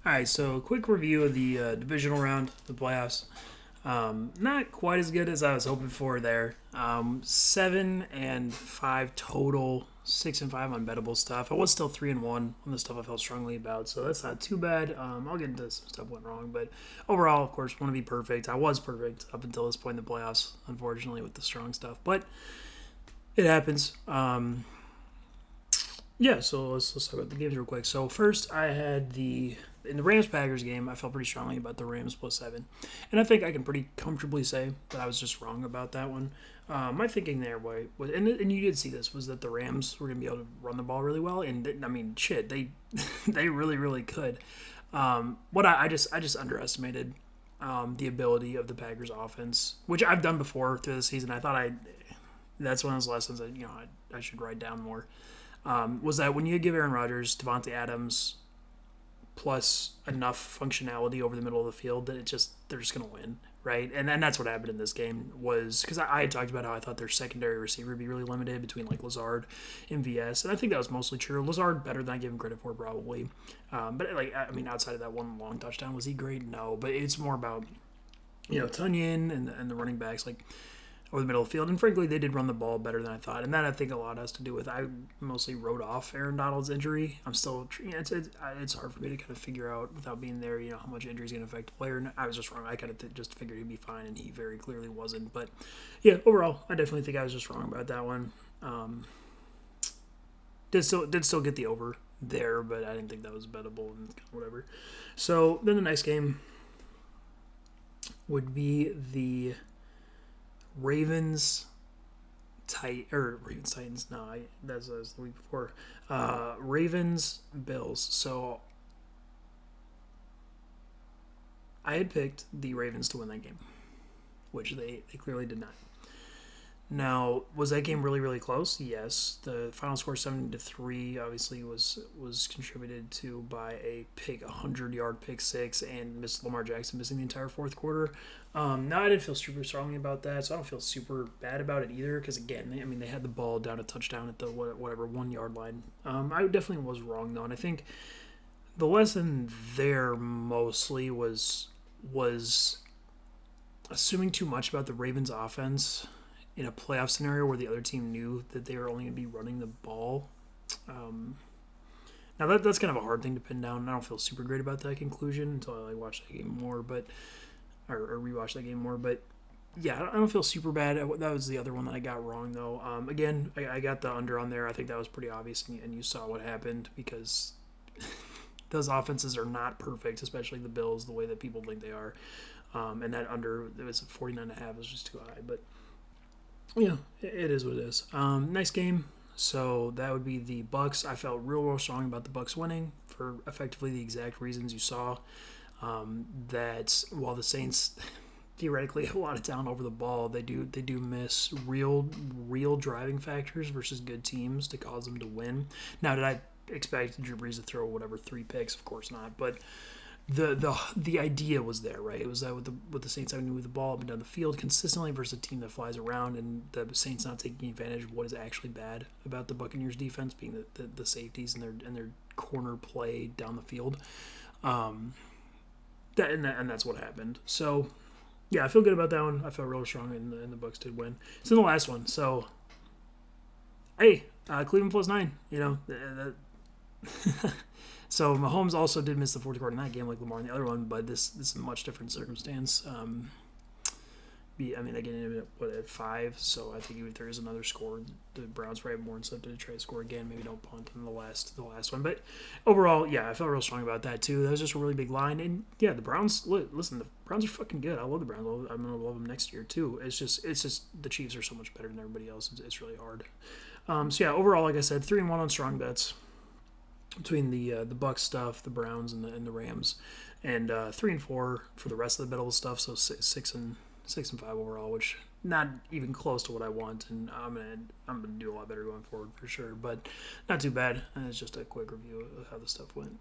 All right, so a quick review of the divisional round, the playoffs. Not quite as good as I was hoping for there. 7-5 total, 6-5 on bettable stuff. I was still 3-1 on the stuff I felt strongly about, so that's not too bad. I'll get into some stuff went wrong, but overall, of course, want to be perfect. I was perfect up until this point in the playoffs, unfortunately, with the strong stuff, but it happens. Yeah, so let's talk about the games real quick. So first, I had the in the Rams Packers game. I felt pretty strongly about the Rams +7, and I think I can pretty comfortably say that I was just wrong about that one. My thinking there was, and you did see this, was that the Rams were going to be able to run the ball really well, and I mean, shit, they they really could. What I just underestimated the ability of the Packers offense, which I've done before through the season. I thought that's one of those lessons that I should write down more was that when you give Aaron Rodgers, Devontae Adams, plus enough functionality over the middle of the field that they're just going to win, right? And that's what happened in this game was because I had talked about how I thought their secondary receiver would be really limited between like Lazard and VS, and I think that was mostly true. Lazard better than I give him credit for probably, but like I mean outside of that one long touchdown, was he great? No, but it's more about Tunyon and the running backs like over the middle of the field. And frankly, they did run the ball better than I thought. And that I think a lot has to do with I mostly wrote off Aaron Donald's injury. I'm still it's hard for me to kind of figure out without being there, how much injury is going to affect the player. And I was just wrong. I kind of just figured he'd be fine, and he very clearly wasn't. But yeah, overall, I definitely think I was just wrong about that one. Did still get the over there, but I didn't think that was bettable and whatever. So then the next game would be the Ravens Ravens Titans. No, that's was the week before. Ravens Bills. So I had picked the Ravens to win that game, which they clearly did not. Now, was that game really close? Yes. The final score 7-3 obviously was contributed to by a 100-yard pick six and Miss Lamar Jackson missing the entire fourth quarter. Now I didn't feel super strongly about that, so I don't feel super bad about it either. Because again, they had the ball down a touchdown at the whatever 1 yard line. I definitely was wrong though, and I think the lesson there mostly was assuming too much about the Ravens offense in a playoff scenario where the other team knew that they were only going to be running the ball. Now that's kind of a hard thing to pin down. I don't feel super great about that conclusion until I watch that game more, or rewatch that game more. But yeah, I don't feel super bad. That was the other one that I got wrong though. Again, I got the under on there. I think that was pretty obvious, and you saw what happened because those offenses are not perfect, especially the Bills, the way that people think they are. And that under, it was 49.5 was just too high, but yeah, it is what it is. Next game, so that would be the Bucks. I felt real strong about the Bucks winning for effectively the exact reasons you saw. That while the Saints theoretically have a lot of talent over the ball, they do miss real driving factors versus good teams to cause them to win. Now, did I expect Drew Brees to throw whatever 3 picks? Of course not, but the idea was there, right? It was that with the Saints having to move the ball up and down the field consistently versus a team that flies around, and the Saints not taking advantage of what is actually bad about the Buccaneers defense, being the safeties and their corner play down the field. That's what happened. So yeah, I feel good about that one. I felt real strong, and the Bucks did win. It's in the last one, so hey, Cleveland +9. So Mahomes also did miss the fourth quarter in that game, like Lamar in the other one, but this is a much different circumstance. They ended up at 5, so I think if there is another score, the Browns probably have more incentive to try to score again. Maybe don't punt in the last one, but overall, yeah, I felt real strong about that too. That was just a really big line, and yeah, the Browns. Listen, the Browns are fucking good. I love the Browns. I'm gonna love them next year too. It's just the Chiefs are so much better than everybody else. It's really hard. So yeah, overall, like I said, 3-1 on strong bets between the Bucks stuff, the Browns, and the Rams, and 3-4 for the rest of the middle stuff. So 6-5 overall, which not even close to what I want, and I'm gonna do a lot better going forward for sure. But not too bad. And it's just a quick review of how the stuff went.